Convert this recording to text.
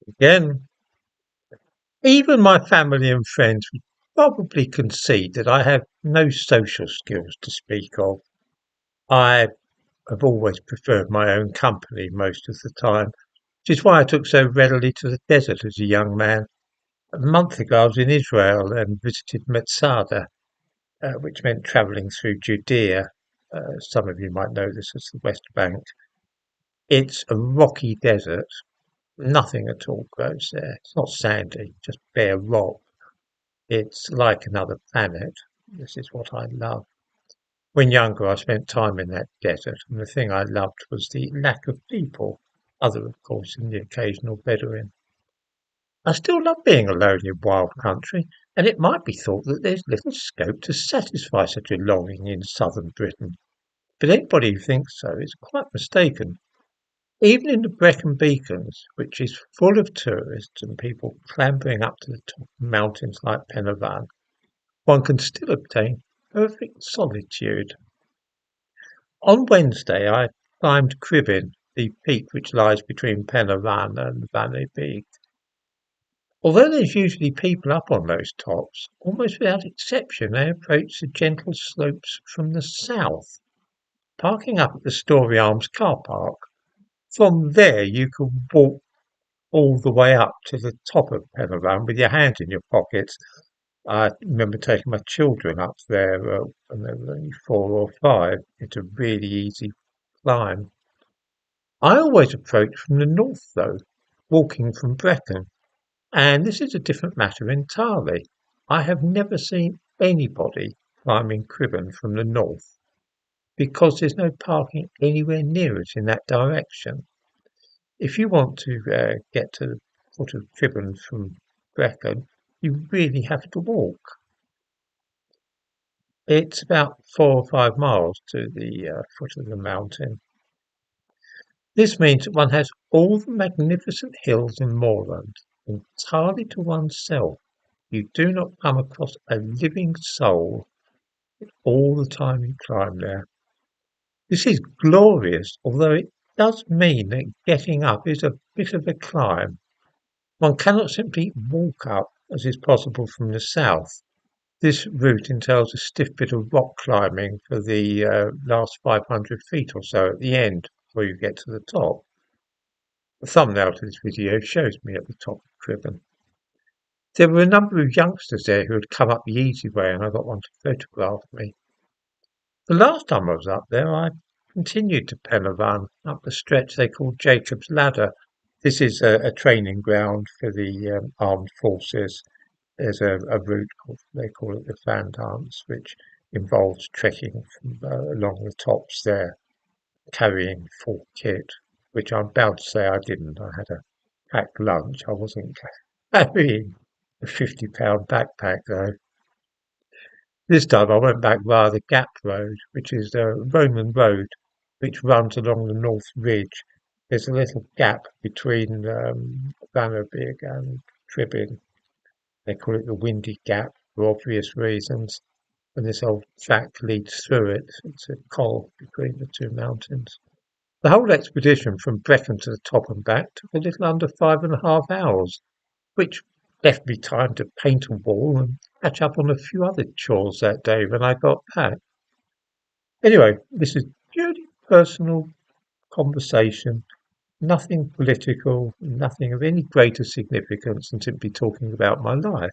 Again, even my family and friends would probably concede that I have no social skills to speak of. I have always preferred my own company most of the time, which is why I took so readily to the desert as a young man. A month ago, I was in Israel and visited Masada, which meant travelling through Judea. Some of you might know this as the West Bank. It's a rocky desert. Nothing at all grows there. It's not sandy, just bare rock. It's like another planet. This is what I love. When younger, I spent time in that desert, and the thing I loved was the lack of people, other, of course, than the occasional Bedouin. I still love being alone in wild country, and it might be thought that there's little scope to satisfy such a longing in southern Britain. But anybody who thinks so is quite mistaken. Even in the Brecon Beacons, which is full of tourists and people clambering up to the top of mountains like Pen y Fan, one can still obtain perfect solitude. On Wednesday, I climbed Cribin, the peak which lies between Pen y Fan and Valley Peak. Although there's usually people up on those tops, almost without exception they approach the gentle slopes from the south. Parking up at the Story Arms car park, from there you can walk all the way up to the top of Pen y Fan with your hands in your pockets. I remember taking my children up there when they were only 4 or 5. It's a really easy climb. I always approach from the north though, walking from Brecon. And this is a different matter entirely. I have never seen anybody climbing Cribben from the north because there's no parking anywhere near it in that direction. If you want to get to the foot of Cribben from Brecon, you really have to walk. It's about 4 or 5 miles to the foot of the mountain. This means that one has all the magnificent hills and moorland entirely to oneself. You do not come across a living soul all the time you climb there. This is glorious, although it does mean that getting up is a bit of a climb. One cannot simply walk up as is possible from the south. This route entails a stiff bit of rock climbing for the last 500 feet or so at the end before you get to the top. The thumbnail to this video shows me at the top of Cribben. There were a number of youngsters there who had come up the easy way and I got one to photograph me. The last time I was up there I continued to Pen y Fan up the stretch they call Jacob's Ladder. This is a training ground for the armed forces. There's a route called, they call it the Fan Dance, which involves trekking from, along the tops there, carrying full kit, which I'm bound to say I didn't. I had a packed lunch. I wasn't carrying a £50 backpack though. This time I went back via the Gap Road, which is a Roman road which runs along the North Ridge. There's a little gap between Bannerbig and Tribbin. They call it the Windy Gap for obvious reasons. And this old track leads through it. It's a col between the two mountains. The whole expedition from Brecon to the top and back took a little under 5.5 hours, which left me time to paint a wall and catch up on a few other chores that day when I got back. Anyway, this is purely personal conversation, nothing political, nothing of any greater significance than simply talking about my life.